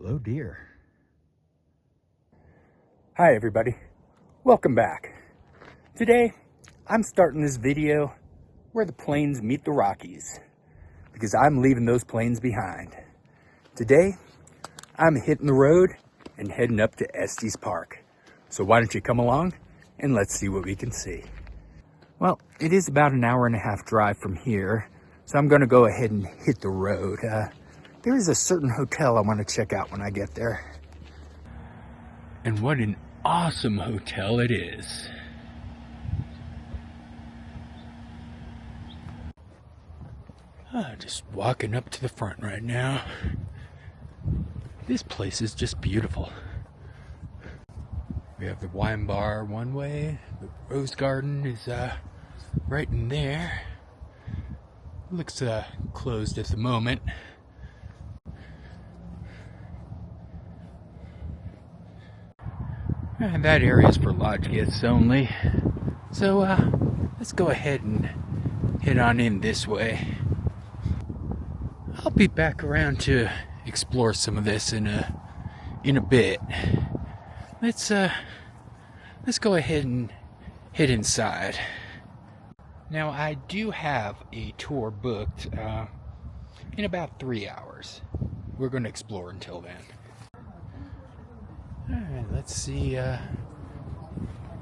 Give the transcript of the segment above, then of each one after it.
Hello, dear. Hi everybody, welcome back. Today, I'm starting this video where the plains meet the Rockies because I'm leaving those plains behind. Today, I'm hitting the road and heading up to Estes Park. So why don't you come along and let's see what we can see. Well, it is about an hour and a half drive from here, so I'm gonna go ahead and hit the road. There is a certain hotel I want to check out when I get there. And what an awesome hotel it is. Just walking up to the front right now. This place is just beautiful. We have the wine bar one way. The rose garden is right in there. Looks closed at the moment. And that area is for lodge guests only. So let's go ahead and head on in this way. I'll be back around to explore some of this in a bit. Let's go ahead and head inside. Now I do have a tour booked in about 3 hours. We're going to explore until then. Alright, let's see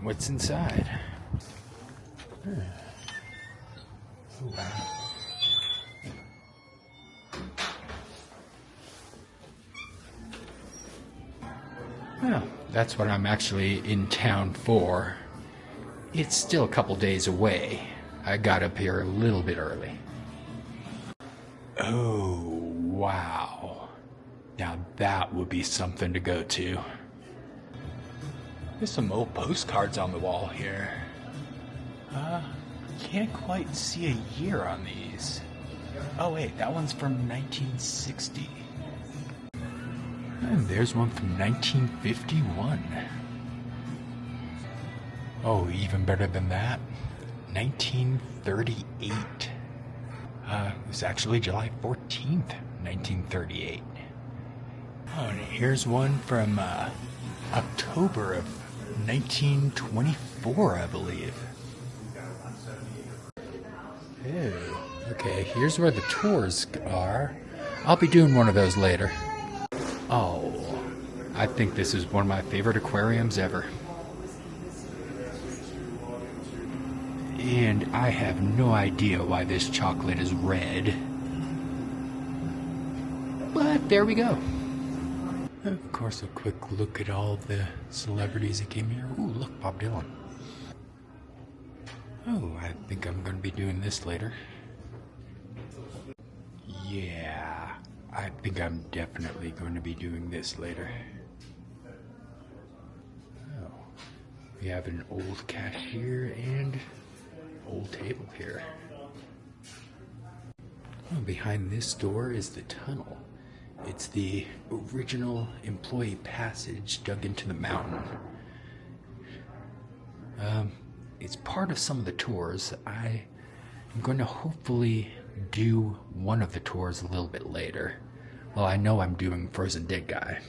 what's inside. Oh, wow. Well, that's what I'm actually in town for. It's still a couple days away. I got up here a little bit early. Oh, wow. Now that would be something to go to. There's some old postcards on the wall here. Can't quite see a year on these. Oh wait, that one's from 1960. And there's one from 1951. Oh, even better than that. 1938. It's actually July 14th, 1938. Oh, and here's one from October of 1924, I believe. Oh, okay, here's where the tours are. I'll be doing one of those later. Oh, I think this is one of my favorite aquariums ever. And I have no idea why this chocolate is red. But there we go. Of course, a quick look at all the celebrities that came here. Ooh, look, Bob Dylan. Oh, I think I'm going to be doing this later. Yeah, I think I'm definitely going to be doing this later. Oh, we have an old cashier and old table here. Oh, behind this door is the tunnel. It's the original employee passage dug into the mountain. It's part of some of the tours. I am going to hopefully do one of the tours a little bit later. Well, I know I'm doing Frozen Dead Guy.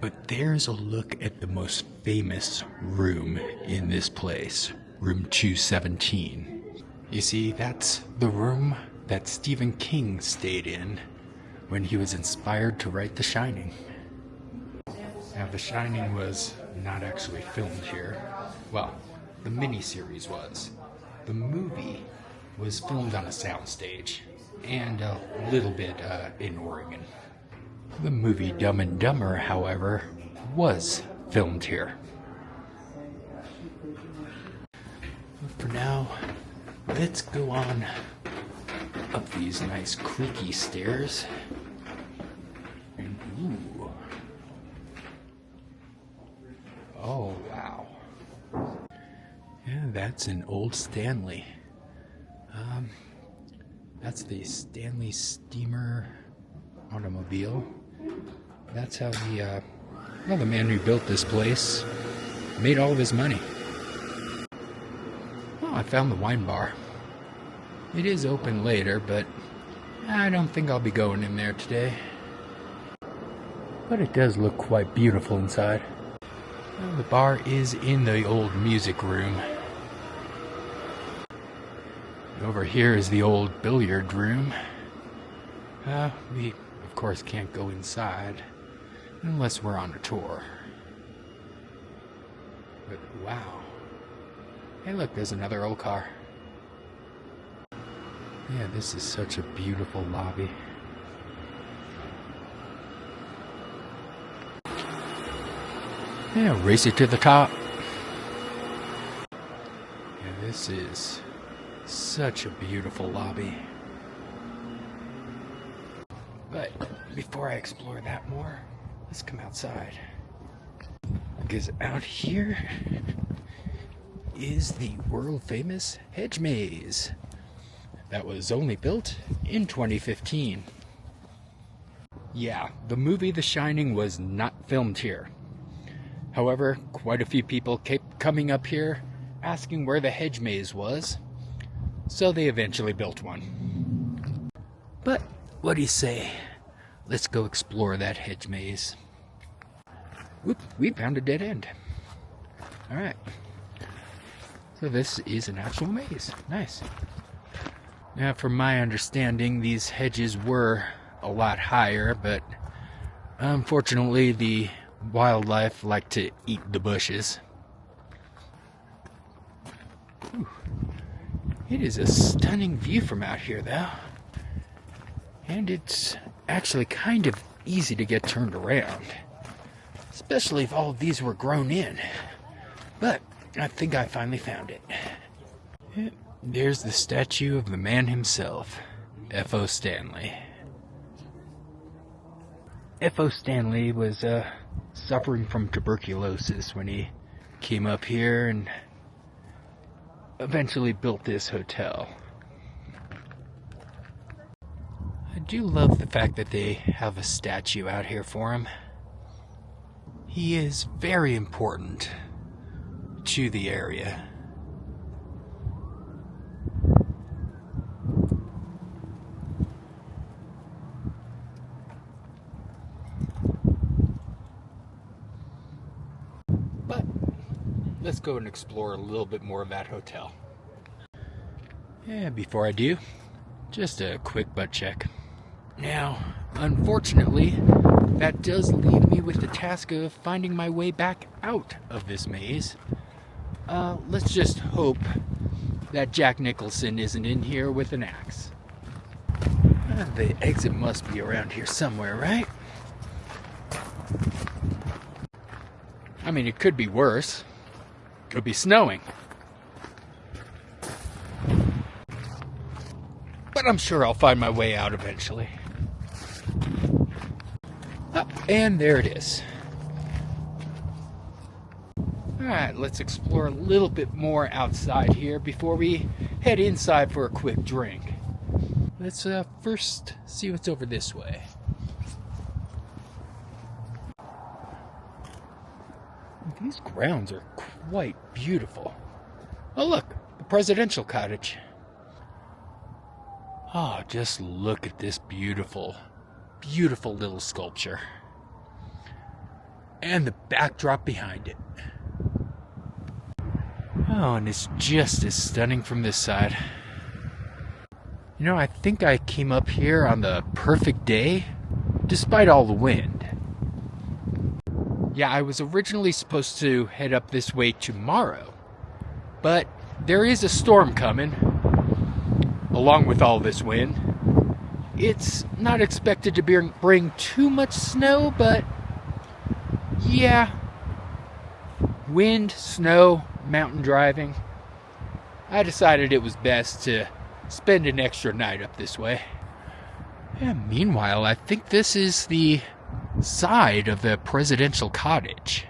But there's a look at the most famous room in this place, room 217. You see, that's the room that Stephen King stayed in when he was inspired to write The Shining. Now, The Shining was not actually filmed here. Well, the miniseries was. The movie was filmed on a soundstage, and a little bit in Oregon. The movie Dumb and Dumber, however, was filmed here. For now, let's go on up these nice creaky stairs. And ooh. Oh, wow. Yeah, that's an old Stanley. That's the Stanley steamer automobile. That's how the man who built this place made all of his money. Oh, I found the wine bar. It is open later, but I don't think I'll be going in there today. but it does look quite beautiful inside. Well, the bar is in the old music room. Over here is the old billiard room. We, of course, can't go inside unless we're on a tour. But wow. Hey, look, there's another old car. Yeah, this is such a beautiful lobby. Yeah, race it to the top. Yeah, this is such a beautiful lobby. But before I explore that more, let's come outside. Because out here is the world famous hedge maze that was only built in 2015. Yeah, the movie The Shining was not filmed here. However, quite a few people kept coming up here asking where the hedge maze was, so they eventually built one. But what do you say? Let's go explore that hedge maze. Whoop, we found a dead end. Alright. So this is an actual maze. Nice. Now, from my understanding, these hedges were a lot higher, but unfortunately the wildlife like to eat the bushes. Ooh. It is a stunning view from out here, though. And it's actually kind of easy to get turned around, especially if all of these were grown in. But I think I finally found it. There's the statue of the man himself, F.O. Stanley. F.O. Stanley was suffering from tuberculosis when he came up here and eventually built this hotel. I do love the fact that they have a statue out here for him. He is very important to the area. But let's go and explore a little bit more of that hotel. Yeah, before I do, just a quick butt check. Now, unfortunately, that does leave me with the task of finding my way back out of this maze. Let's just hope that Jack Nicholson isn't in here with an axe. The exit must be around here somewhere, right? I mean, it could be worse. Could be snowing. But I'm sure I'll find my way out eventually. Oh, and there it is. Alright, let's explore a little bit more outside here before we head inside for a quick drink. Let's first see what's over this way. These grounds are quite beautiful. Oh look, the presidential cottage. Oh, just look at this beautiful, beautiful little sculpture. And the backdrop behind it. Oh, and it's just as stunning from this side. You know, I think I came up here on the perfect day, despite all the wind. Yeah, I was originally supposed to head up this way tomorrow, but there is a storm coming, along with all this wind. It's not expected to bring too much snow, but yeah, wind, snow, mountain driving. I decided it was best to spend an extra night up this way. And meanwhile, I think this is the side of the presidential cottage.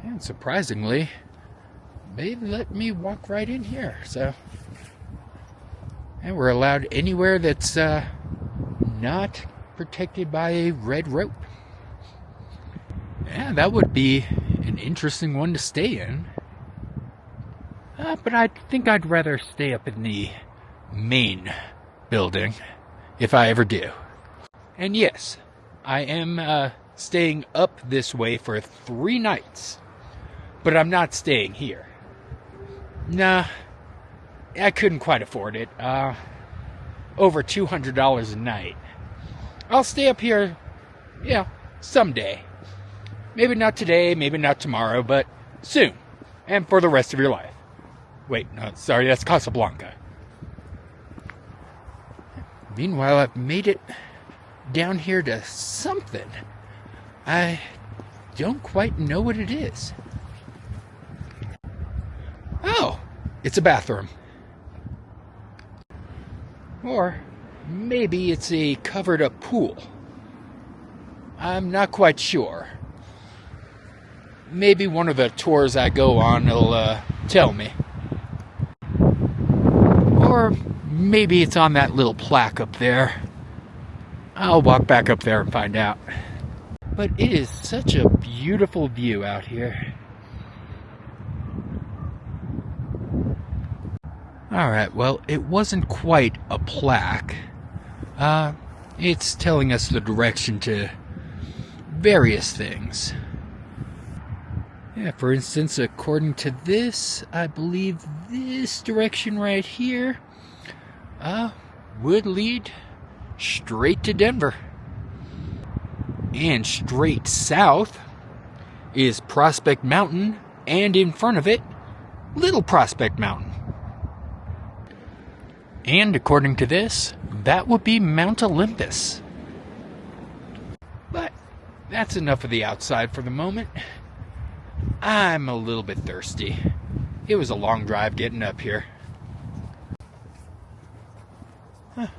And surprisingly, they let me walk right in here, so. And we're allowed anywhere that's not protected by a red rope. Yeah, that would be an interesting one to stay in. But I think I'd rather stay up in the main building, if I ever do. And yes, I am staying up this way for 3 nights. But I'm not staying here. Nah, I couldn't quite afford it. Over $200 a night. I'll stay up here, someday. Maybe not today, maybe not tomorrow, but soon. And for the rest of your life. Wait, no, sorry, that's Casablanca. Meanwhile, I've made it down here to something. I don't quite know what it is. Oh, it's a bathroom. Or maybe it's a covered up pool. I'm not quite sure. Maybe one of the tours I go on will tell me. Or maybe it's on that little plaque up there. I'll walk back up there and find out. But it is such a beautiful view out here. Alright, well, it wasn't quite a plaque. It's telling us the direction to various things. Yeah, for instance, according to this, I believe this direction right here would lead straight to Denver. And straight south is Prospect Mountain, and in front of it, Little Prospect Mountain. And according to this, that would be Mount Olympus. But that's enough of the outside for the moment. I'm a little bit thirsty. It was a long drive getting up here.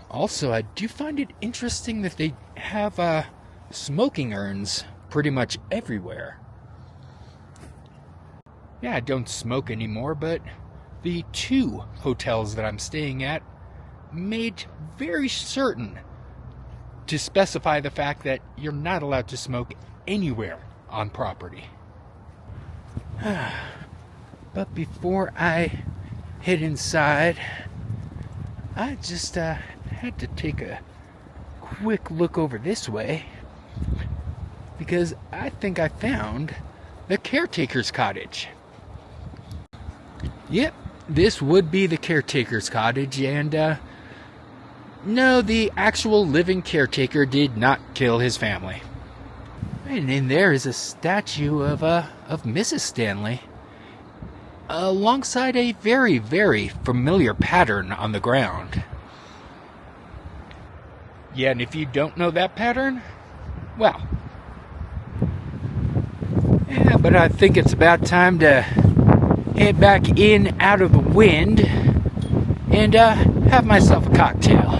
Also, I do find it interesting that they have smoking urns pretty much everywhere. Yeah, I don't smoke anymore, but the 2 hotels that I'm staying at made very certain to specify the fact that you're not allowed to smoke anywhere on property. But before I head inside, I just had to take a quick look over this way, because I think I found the caretaker's cottage. Yep, this would be the caretaker's cottage, and no, the actual living caretaker did not kill his family. And in there is a statue of Mrs. Stanley, alongside a very, very familiar pattern on the ground. Yeah, and if you don't know that pattern, well, yeah, but I think it's about time to head back in out of the wind and have myself a cocktail.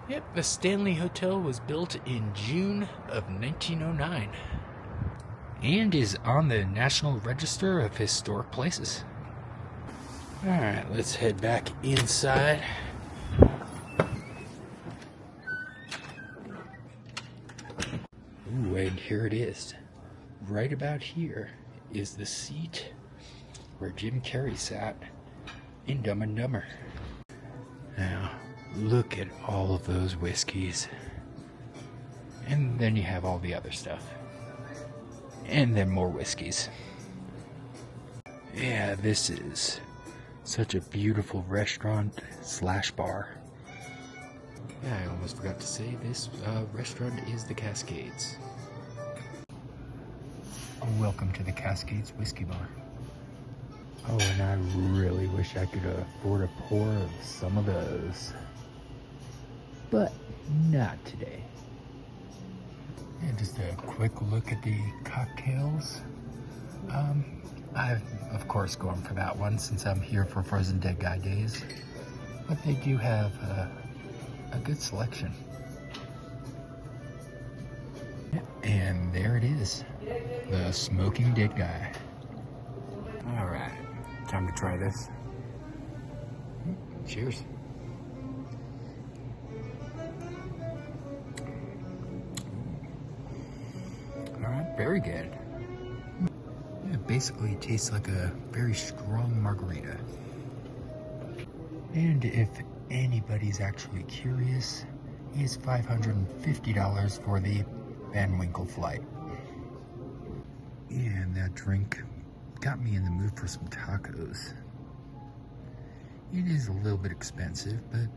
Yep, the Stanley Hotel was built in June of 1909 and is on the National Register of Historic Places. Alright, let's head back inside. Ooh, and here it is. Right about here is the seat where Jim Carrey sat in Dumb and Dumber. Now, look at all of those whiskeys. And then you have all the other stuff. And then more whiskeys. Yeah, this is such a beautiful restaurant / bar. Yeah, I almost forgot to say this restaurant is the Cascades. Welcome to the Cascades Whiskey Bar. Oh, and I really wish I could afford a pour of some of those. But not today. And just a quick look at the cocktails. I've, of course, gone for that one since I'm here for Frozen Dead Guy days. But they do have a good selection. And there it is. The Smoking Dead Guy. Alright, time to try this. Cheers. Alright, very good. It basically tastes like a very strong margarita. And if anybody's actually curious, is $550 for the Van Winkle flight. And that drink got me in the mood for some tacos. It is a little bit expensive, but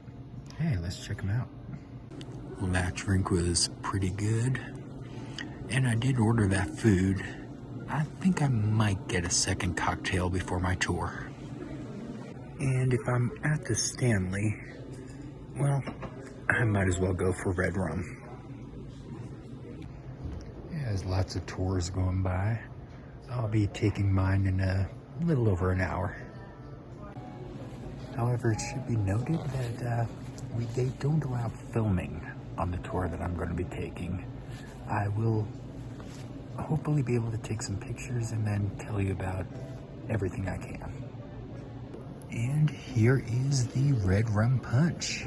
hey, let's check them out. Well, that drink was pretty good. And I did order that food. I think I might get a second cocktail before my tour. And if I'm at the Stanley, well, I might as well go for red rum. Yeah, there's lots of tours going by. I'll be taking mine in a little over an hour. However, it should be noted that they don't allow filming on the tour that I'm going to be taking. I will hopefully be able to take some pictures and then tell you about everything I can. And here is the red rum punch.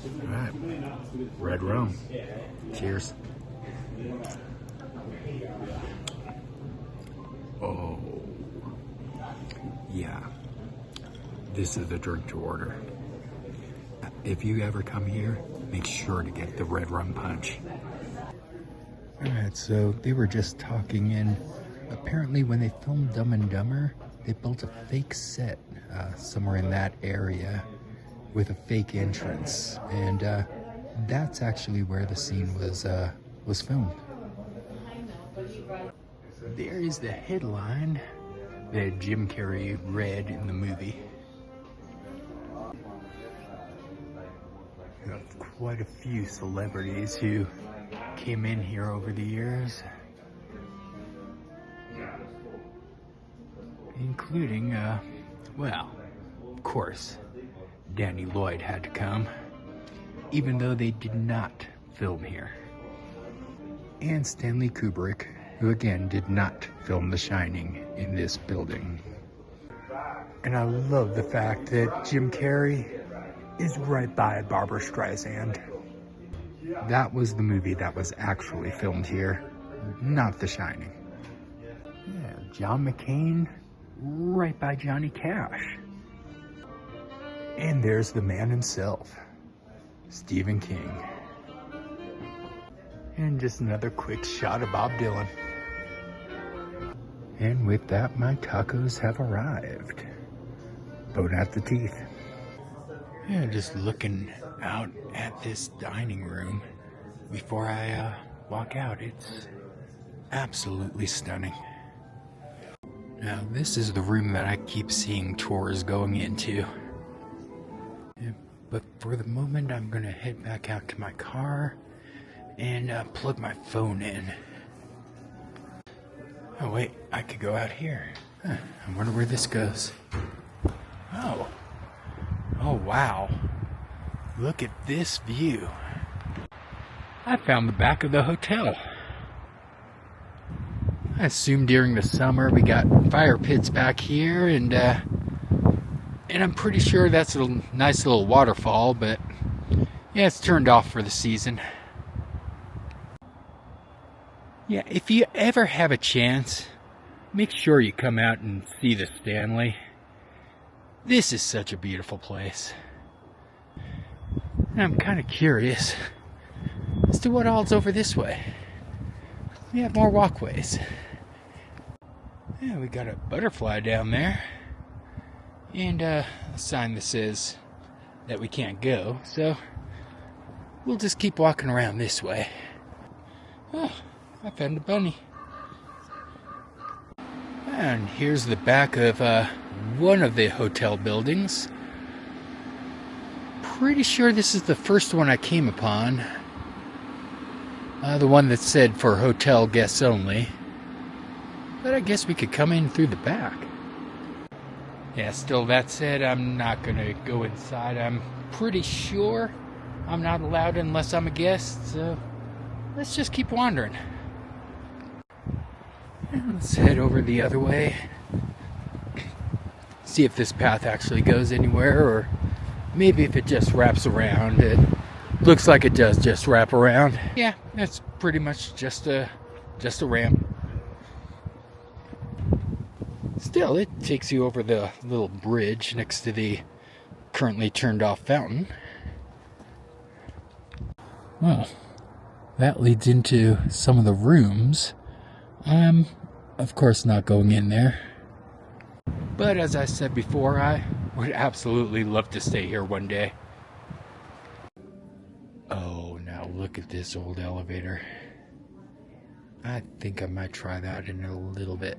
All right, red rum. Cheers. Oh, yeah. This is the drink to order. If you ever come here, make sure to get the red rum punch. All right, so they were just talking, and apparently when they filmed Dumb and Dumber, they built a fake set somewhere in that area with a fake entrance, and that's actually where the scene was filmed. There is the headline that Jim Carrey read in the movie. We have quite a few celebrities who came in here over the years, including, well, of course, Danny Lloyd had to come, even though they did not film here. And Stanley Kubrick, who again did not film The Shining in this building. And I love the fact that Jim Carrey is right by Barbra Streisand. That was the movie that was actually filmed here, not The Shining. Yeah, John McCain right by Johnny Cash. And there's the man himself, Stephen King. And just another quick shot of Bob Dylan. And with that, my tacos have arrived. Bone at the teeth. Yeah, just looking out at this dining room before I walk out. It's absolutely stunning. Now, this is the room that I keep seeing tours going into. Yeah, but for the moment, I'm gonna head back out to my car and plug my phone in. Oh wait, I could go out here. Huh, I wonder where this goes. Oh. Oh wow. Look at this view. I found the back of the hotel. I assume during the summer we got fire pits back here, and I'm pretty sure that's a nice little waterfall, but yeah, it's turned off for the season. Yeah, if you ever have a chance, make sure you come out and see the Stanley. This is such a beautiful place. And I'm kind of curious as to what all's over this way. We have more walkways. Yeah, we got a butterfly down there. And a sign that says that we can't go. So we'll just keep walking around this way. Oh, I found a bunny. And here's the back of one of the hotel buildings. Pretty sure this is the first one I came upon. The one that said for hotel guests only. But I guess we could come in through the back. Yeah, still that said, I'm not gonna go inside. I'm pretty sure I'm not allowed unless I'm a guest, so let's just keep wandering. Let's head over the other way. See if this path actually goes anywhere, or maybe if it just wraps around. It looks like it does just wrap around. Yeah, that's pretty much just a ramp. Still, it takes you over the little bridge next to the currently turned off fountain. Well, that leads into some of the rooms. I'm, of course, not going in there. But as I said before, I would absolutely love to stay here one day. Oh, now look at this old elevator. I think I might try that in a little bit.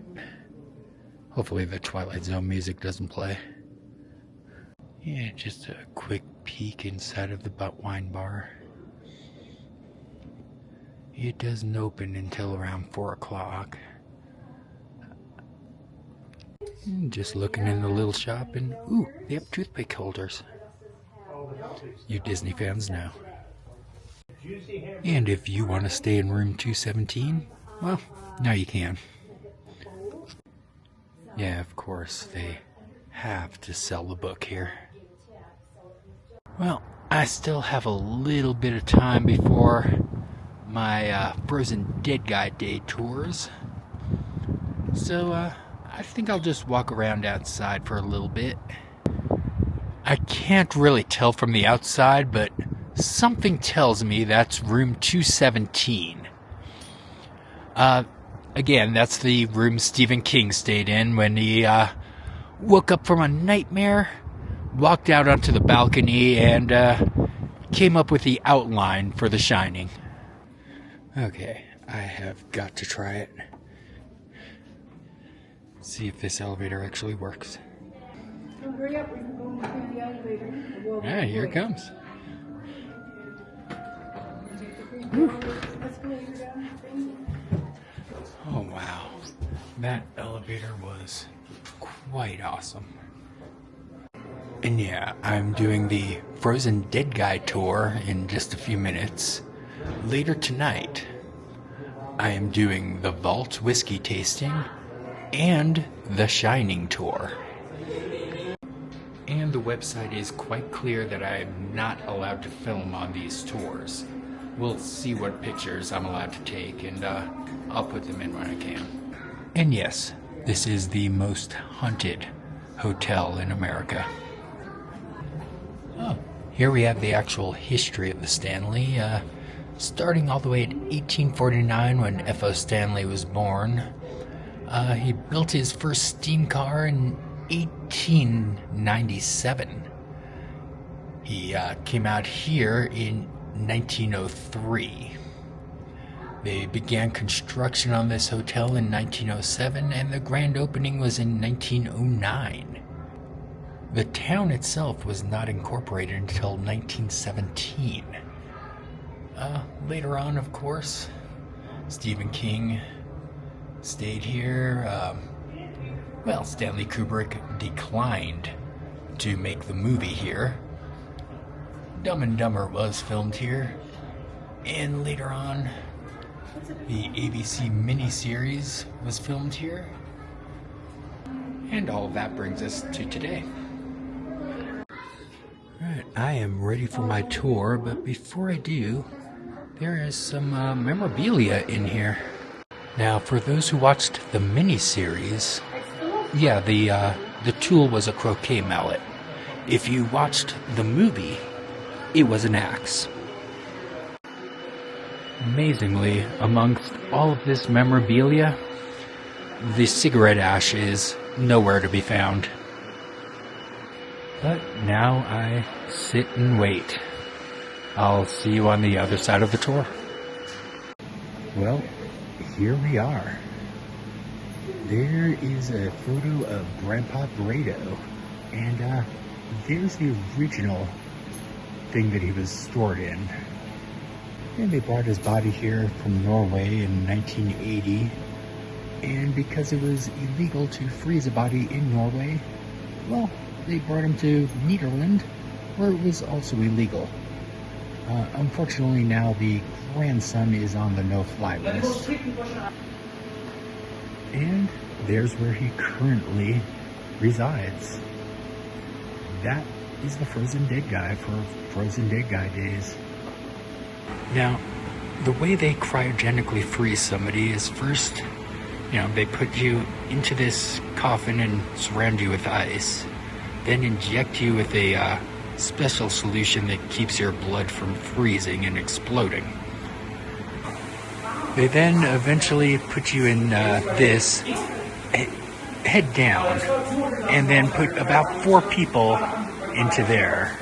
Hopefully the Twilight Zone music doesn't play. Yeah, just a quick peek inside of the wine bar. It doesn't open until around 4 o'clock. Just looking in the little shop and, ooh, they have toothpick holders. You Disney fans know. And if you want to stay in room 217, well, now you can. Yeah, of course, they have to sell the book here. Well, I still have a little bit of time before my Frozen Dead Guy Day tours. So, I think I'll just walk around outside for a little bit. I can't really tell from the outside, but something tells me that's room 217. Again, that's the room Stephen King stayed in when he woke up from a nightmare, walked out onto the balcony, and came up with the outline for The Shining. Okay, I have got to try it. See if this elevator actually works. Hurry up, we're going through the elevator. Yeah, here it comes. Oh wow, that elevator was quite awesome. And yeah, I'm doing the Frozen Dead Guy tour in just a few minutes. Later tonight, I am doing the Vault whiskey tasting and the Shining tour. And the website is quite clear that I am not allowed to film on these tours. We'll see what pictures I'm allowed to take, and I'll put them in when I can. And yes, this is the most haunted hotel in America. Oh, here we have the actual history of the Stanley, starting all the way at 1849 when F.O. Stanley was born. He built his first steam car in 1897. He came out here in 1903. They began construction on this hotel in 1907, and the grand opening was in 1909. The town itself was not incorporated until 1917. Later on, of course, Stephen King stayed here. Well, Stanley Kubrick declined to make the movie here. Dumb and Dumber was filmed here. And later on, the ABC miniseries was filmed here. And all of that brings us to today. Alright, I am ready for my tour, but before I do, there is some memorabilia in here. Now, for those who watched the miniseries, yeah, the tool was a croquet mallet. If you watched the movie, it was an axe. Amazingly, amongst all of this memorabilia, the cigarette ash is nowhere to be found. But now I sit and wait. I'll see you on the other side of the tour. Well, here we are. There is a photo of Grandpa Grado, and there's the original thing that he was stored in. And they brought his body here from Norway in 1980, and because it was illegal to freeze a body in Norway, well, they brought him to Netherlands, where it was also illegal. Unfortunately, now the grandson is on the no-fly list. And there's where he currently resides. That is the Frozen Dead Guy for Frozen Dead Guy days. Now, the way they cryogenically freeze somebody is first, they put you into this coffin and surround you with ice. then inject you with a special solution that keeps your blood from freezing and exploding. They then eventually put you in this, head down, and then put about 4 people into there.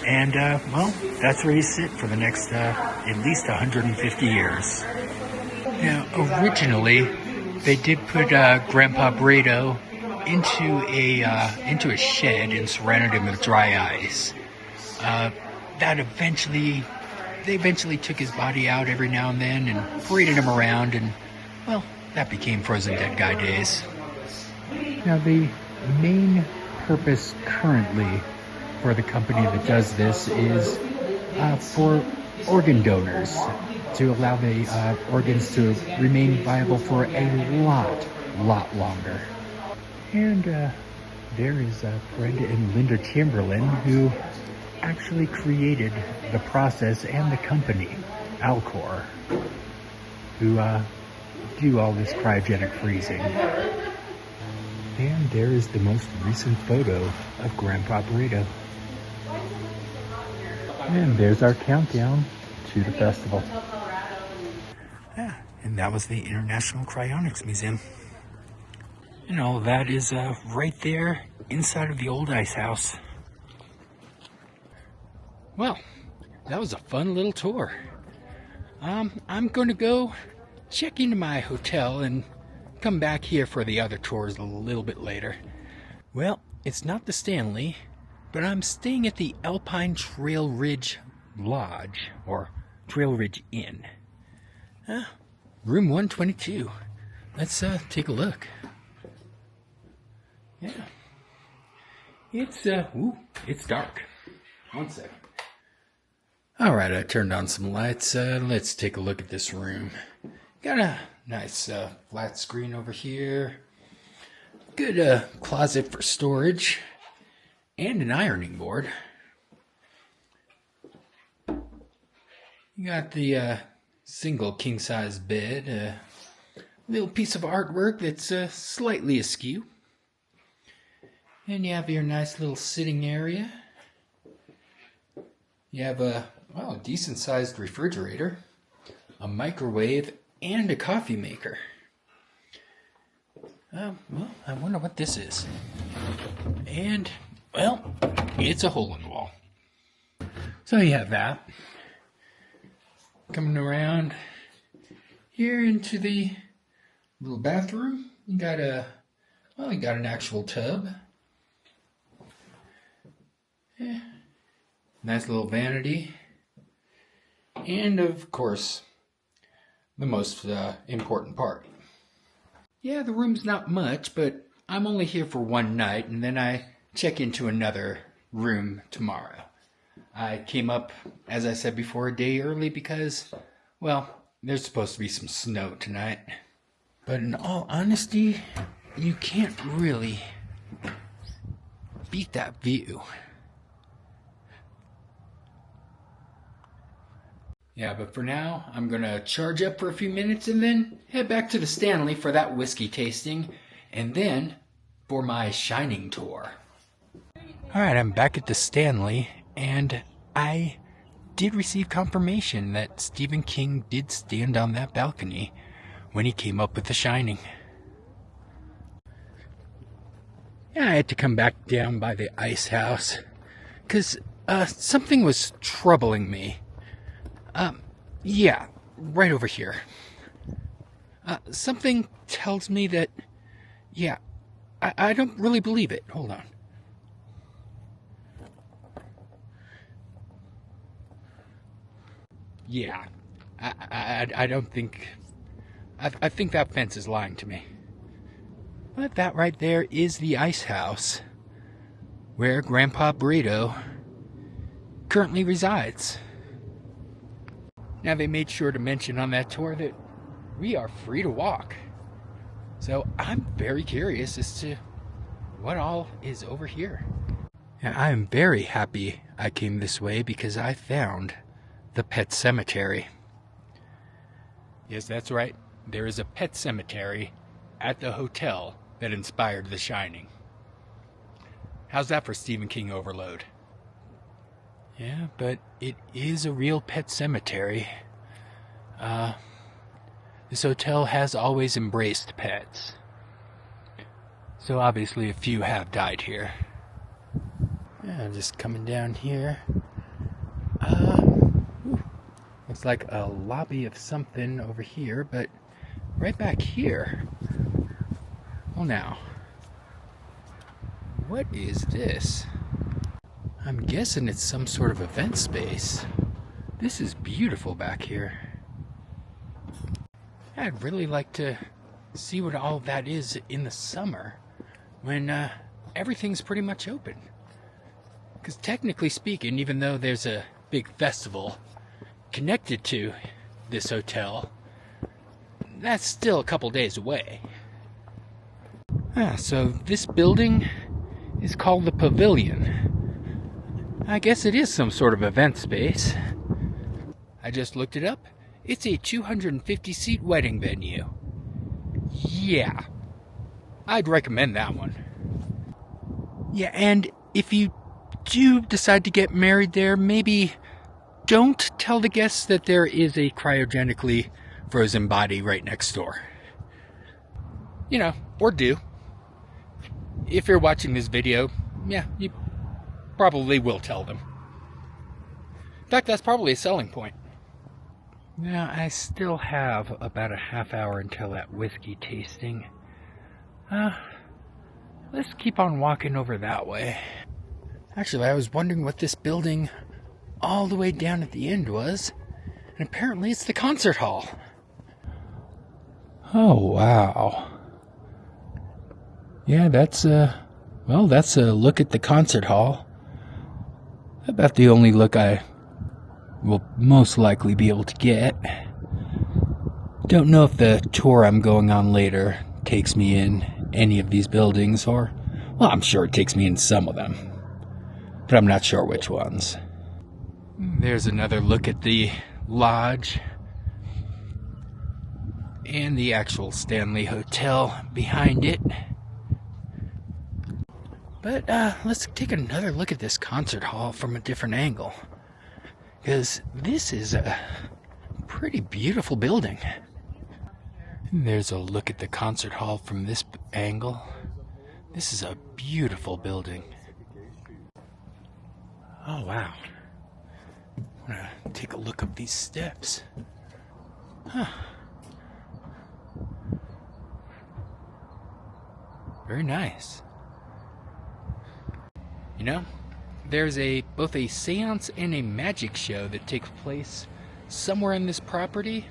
And, well, that's where you sit for the next at least 150 years. Now, originally, they did put Grandpa Brado into a shed and surrounded him with dry ice. They eventually took his body out every now and then and paraded him around, and, well, that became Frozen Dead Guy days. Now, the main purpose currently for the company that does this is for organ donors, to allow the organs to remain viable for a lot longer. And there is Brenda and Linda Chamberlain, who actually created the process, and the company, Alcor, who do all this cryogenic freezing. And there is the most recent photo of Grandpa Burrito. And there's our countdown to the festival. Yeah, and that was the International Cryonics Museum. And all that is right there inside of the old ice house. Well, that was a fun little tour. I'm going to go check into my hotel and come back here for the other tours a little bit later. Well, it's not the Stanley, but I'm staying at the Alpine Trail Ridge Lodge, or Trail Ridge Inn. Room 122. Let's take a look. Yeah. It's dark. One second. Alright, I turned on some lights. Let's take a look at this room. Got a nice flat screen over here. Good closet for storage. And an ironing board. You got the single king-size bed. A little piece of artwork that's slightly askew. And you have your nice little sitting area. You have a decent-sized refrigerator, a microwave, and a coffee maker. Well, I wonder what this is. And, well, it's a hole in the wall. So you have that. Coming around here into the little bathroom, you got an actual tub. Yeah. Nice little vanity. And, of course, the most important part. Yeah, the room's not much, but I'm only here for one night, and then I check into another room tomorrow. I came up, as I said before, a day early because, well, there's supposed to be some snow tonight. But in all honesty, you can't really beat that view. Yeah, but for now, I'm going to charge up for a few minutes and then head back to the Stanley for that whiskey tasting, and then for my Shining tour. Alright, I'm back at the Stanley, and I did receive confirmation that Stephen King did stand on that balcony when he came up with The Shining. Yeah, I had to come back down by the ice house, because something was troubling me. Yeah, right over here. Something tells me that, yeah, I don't really believe it. Hold on. Yeah, I don't think, I think that fence is lying to me. But that right there is the ice house where Grandpa Burrito currently resides. Now, they made sure to mention on that tour that we are free to walk. So I'm very curious as to what all is over here. And I am very happy I came this way because I found the pet cemetery. Yes, that's right. There is a pet cemetery at the hotel that inspired The Shining. How's that for Stephen King overload? Yeah, but it is a real pet cemetery. This hotel has always embraced pets. So obviously a few have died here. Yeah, just coming down here. Looks like a lobby of something over here, but right back here. Well now, what is this? I'm guessing it's some sort of event space. This is beautiful back here. I'd really like to see what all of that is in the summer when everything's pretty much open. Because technically speaking, even though there's a big festival connected to this hotel, that's still a couple days away. So this building is called the Pavilion. I guess it is some sort of event space. I just looked it up. It's a 250-seat wedding venue. Yeah, I'd recommend that one. Yeah, and if you do decide to get married there, maybe don't tell the guests that there is a cryogenically frozen body right next door. You know, or do. If you're watching this video, yeah, you probably will tell them. In fact, that's probably a selling point. Now, I still have about a half hour until that whiskey tasting. Let's keep on walking over that way. Actually, I was wondering what this building all the way down at the end was, and apparently it's the concert hall. Oh, wow. Yeah, that's a look at the concert hall. About the only look I will most likely be able to get. Don't know if the tour I'm going on later takes me in any of these buildings, or, well, I'm sure it takes me in some of them, but I'm not sure which ones. There's another look at the lodge and the actual Stanley Hotel behind it. But let's take another look at this concert hall from a different angle, because this is a pretty beautiful building. And there's a look at the concert hall from this angle. This is a beautiful building. Oh, wow. I'm gonna take a look up these steps. Huh. Very nice. You know, there's both a seance and a magic show that takes place somewhere in this property.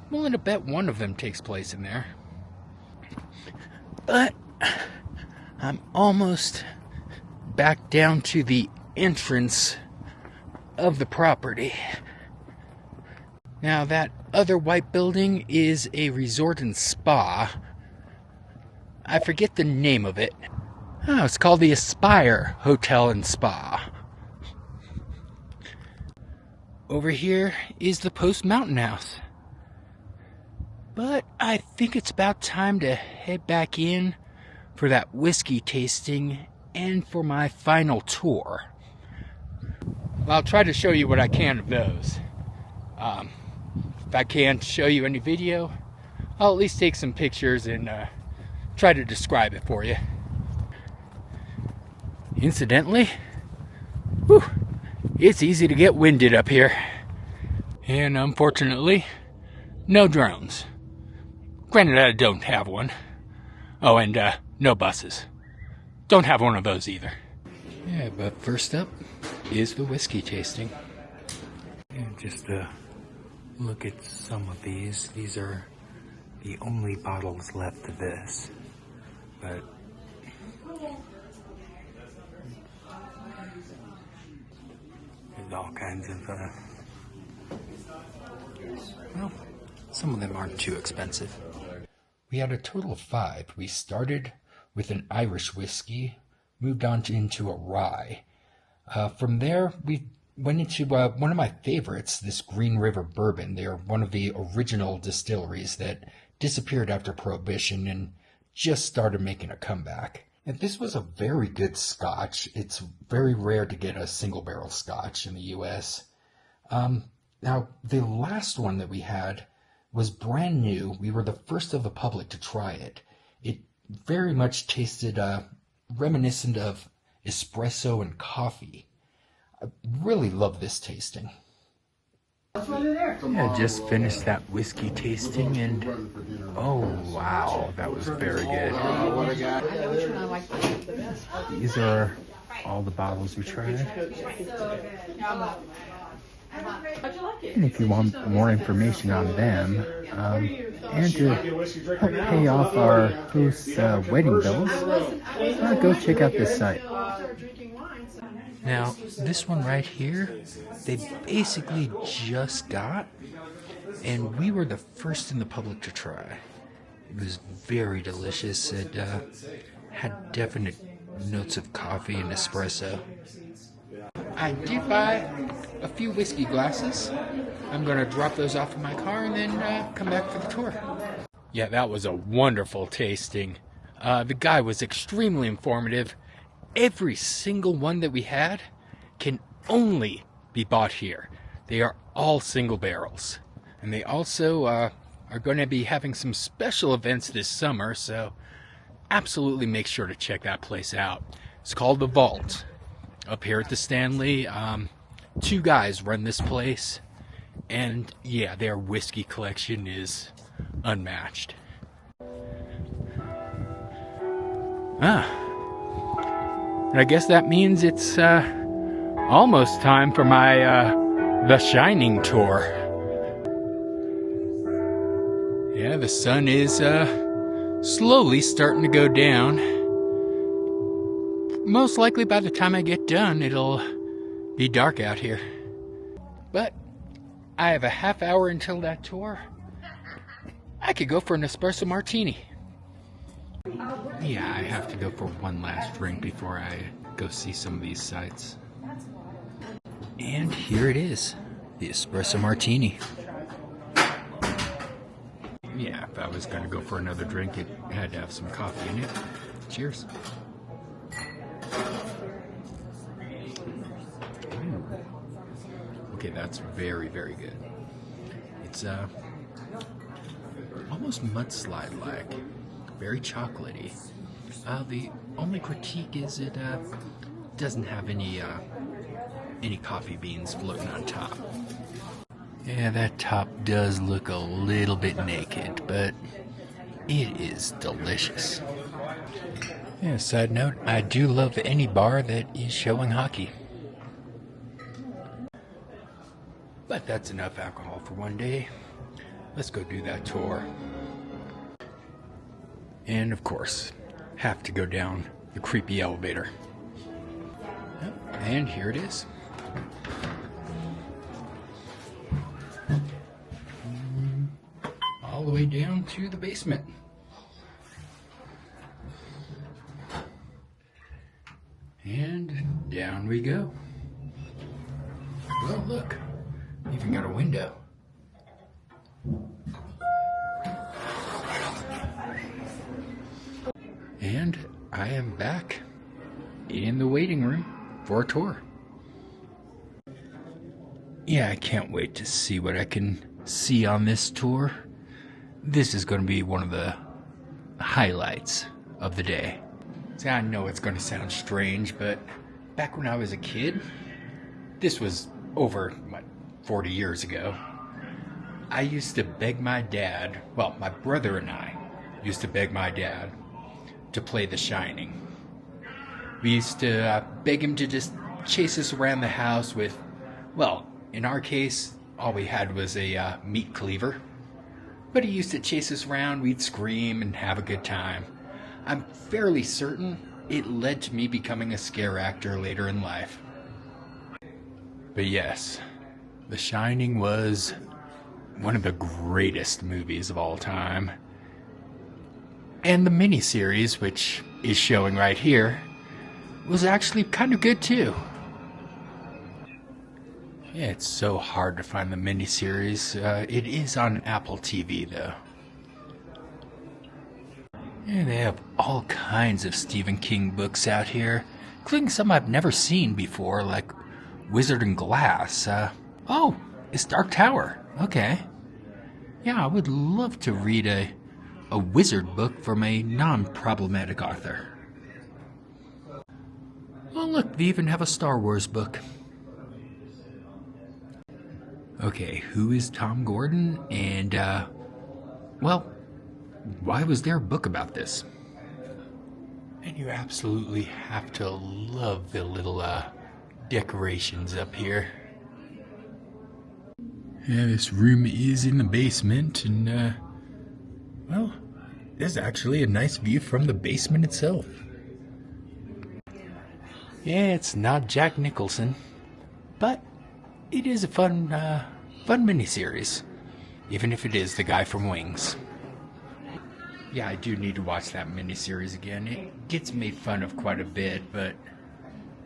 I'm willing to bet one of them takes place in there. But I'm almost back down to the entrance of the property. Now, that other white building is a resort and spa. I forget the name of it. Oh, it's called the Aspire Hotel and Spa. Over here is the Post Mountain House. But I think it's about time to head back in for that whiskey tasting and for my final tour. Well, I'll try to show you what I can of those. If I can't show you any video, I'll at least take some pictures and try to describe it for you. Incidentally, it's easy to get winded up here. And unfortunately, no drones. Granted, I don't have one. Oh, and no buses. Don't have one of those either. Yeah, but first up is the whiskey tasting. And just look at some of these. These are the only bottles left of this. But there's all kinds of, well, some of them aren't too expensive. We had a total of 5. We started with an Irish whiskey, moved on into a rye. From there, we went into one of my favorites, this Green River Bourbon. They are one of the original distilleries that disappeared after Prohibition and just started making a comeback. And this was a very good scotch. It's very rare to get a single barrel scotch in the U.S. Now, the last one that we had was brand new. We were the first of the public to try it. It very much tasted reminiscent of espresso and coffee. I really love this tasting. Yeah, I just finished that whiskey tasting and oh wow, that was very good. These are all the bottles we tried. And if you want more information on them and to help pay off our host's wedding bills, go check out this site. Now, this one right here, they basically just got, and we were the first in the public to try. It was very delicious. It had definite notes of coffee and espresso. I did buy a few whiskey glasses. I'm going to drop those off in my car and then come back for the tour. Yeah, that was a wonderful tasting. The guy was extremely informative. Every single one that we had can only be bought here. They are all single barrels. And they also are going to be having some special events this summer, so absolutely make sure to check that place out. It's called The Vault. Up here at the Stanley, two guys run this place, and yeah, their whiskey collection is unmatched. And I guess that means it's almost time for my The Shining tour. Yeah, the sun is slowly starting to go down. Most likely by the time I get done, it'll be dark out here. But I have a half hour until that tour. I could go for an espresso martini. Yeah, I have to go for one last drink before I go see some of these sites. And here it is, the espresso martini. Yeah, if I was going to go for another drink, it had to have some coffee in it. Cheers. Okay, that's very, very good. It's almost mudslide-like, very chocolatey. The only critique is it doesn't have any coffee beans floating on top. Yeah, that top does look a little bit naked, but it is delicious. Yeah, side note, I do love any bar that is showing hockey. But that's enough alcohol for one day. Let's go do that tour. And of course, have to go down the creepy elevator. Yep, and here it is. All the way down to the basement. And down we go. Well, look. Even got a window. And I am back in the waiting room for a tour. Yeah, I can't wait to see what I can see on this tour. This is going to be one of the highlights of the day. See, I know it's going to sound strange, but back when I was a kid, this was over, 40 years ago, I used to beg my dad, well, my brother and I used to beg my dad to play The Shining. We used to beg him to just chase us around the house with, well, in our case, all we had was a meat cleaver. But he used to chase us around, we'd scream and have a good time. I'm fairly certain it led to me becoming a scare actor later in life. But yes, The Shining was one of the greatest movies of all time. And the miniseries, which is showing right here, was actually kind of good too. Yeah, it's so hard to find the miniseries. It is on Apple TV though. Yeah, they have all kinds of Stephen King books out here, including some I've never seen before, like Wizard and Glass. Oh, it's Dark Tower. Okay. Yeah, I would love to read a wizard book from a non-problematic author. Oh, look, they even have a Star Wars book. Okay, who is Tom Gordon? And, well, why was there a book about this? And you absolutely have to love the little, decorations up here. Yeah, this room is in the basement, and, well, there's actually a nice view from the basement itself. Yeah, it's not Jack Nicholson, but it is a fun miniseries, even if it is the guy from Wings. Yeah, I do need to watch that miniseries again. It gets made fun of quite a bit, but,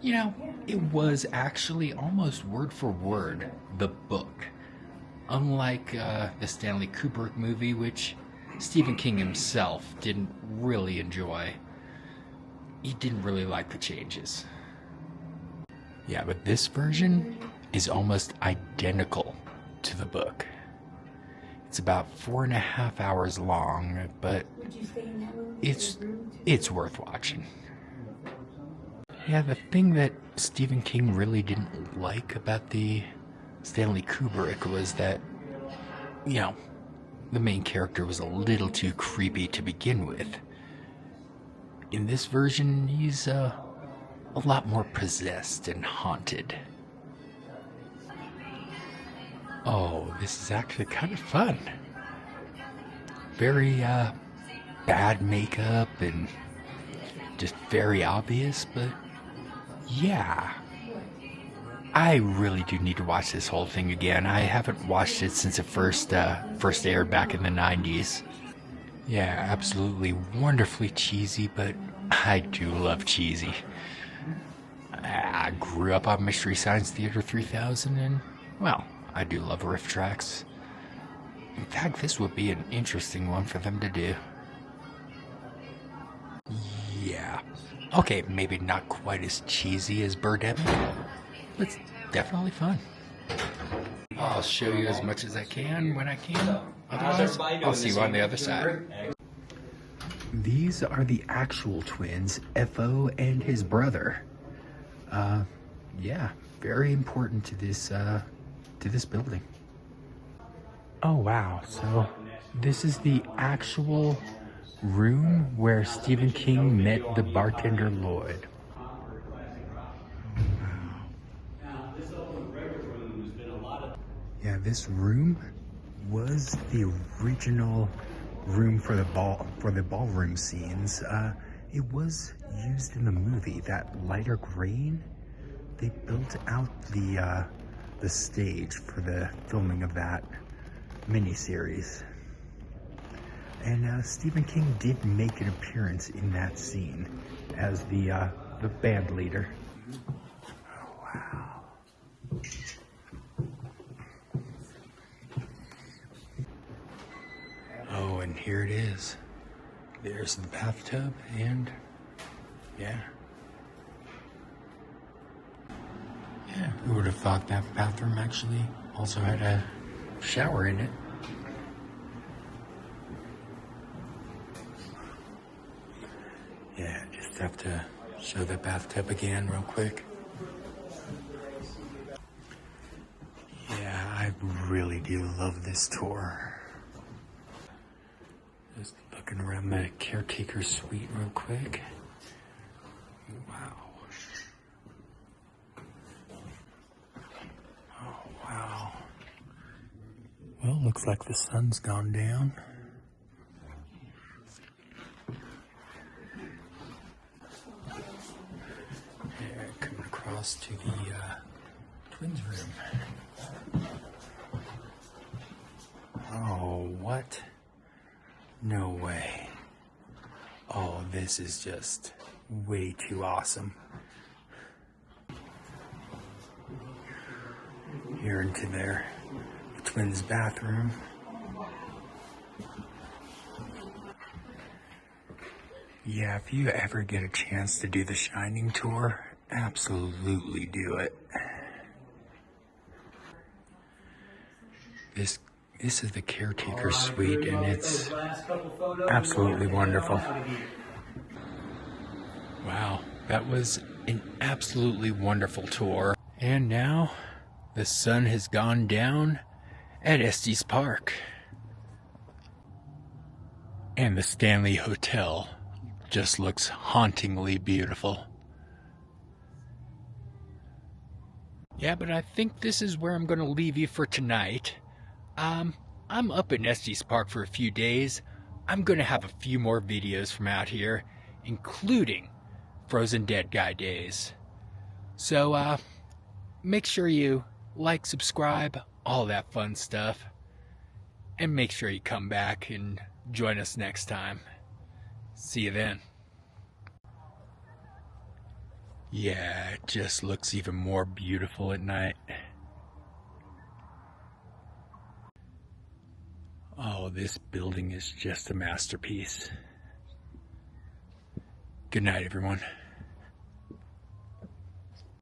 you know, it was actually almost word for word the book. Unlike the Stanley Kubrick movie, which Stephen King himself didn't really enjoy. He didn't really like the changes. Yeah, but this version is almost identical to the book. It's about 4.5 hours long, but it's worth watching. Yeah, the thing that Stephen King really didn't like about the Stanley Kubrick was that, you know, the main character was a little too creepy to begin with. In this version, he's a lot more possessed and haunted. Oh, this is actually kind of fun. Very bad makeup and just very obvious, but yeah. I really do need to watch this whole thing again. I haven't watched it since it first aired back in the 90s. Yeah, absolutely wonderfully cheesy, but I do love cheesy. I grew up on Mystery Science Theater 3000, and, well, I do love riff tracks. In fact, this would be an interesting one for them to do. Yeah. Okay, maybe not quite as cheesy as Birdemic, but it's definitely fun. I'll show you as much as I can when I can. Otherwise, I'll see you on the other side. These are the actual twins, F.O. and his brother. Yeah, very important to this building. Oh wow, so this is the actual room where Stephen King met the bartender Lloyd. Yeah, this room was the original room for the ballroom scenes. It was used in the movie. That lighter green, they built out the stage for the filming of that miniseries. And Stephen King did make an appearance in that scene as the band leader. Oh, wow. Oh, and here it is. There's the bathtub, and yeah. Yeah, who would have thought that bathroom actually also had a shower in it? Yeah, just have to show the bathtub again real quick. Yeah, I really do love this tour. Just looking around the caretaker suite real quick. Wow. Oh, wow. Well, looks like the sun's gone down. Yeah, coming across to the twins' room. Oh, what? No way. Oh, this is just way too awesome. Here into the twins' bathroom. Yeah, if you ever get a chance to do the Shining tour, absolutely do it. This is the caretaker's suite, and it's absolutely wonderful. Wow, that was an absolutely wonderful tour. And now the sun has gone down at Estes Park. And the Stanley Hotel just looks hauntingly beautiful. Yeah, but I think this is where I'm going to leave you for tonight. I'm up in Estes Park for a few days. I'm going to have a few more videos from out here, including Frozen Dead Guy days. So, make sure you like, subscribe, all that fun stuff. And make sure you come back and join us next time. See you then. Yeah, it just looks even more beautiful at night. Oh, this building is just a masterpiece. Good night, everyone.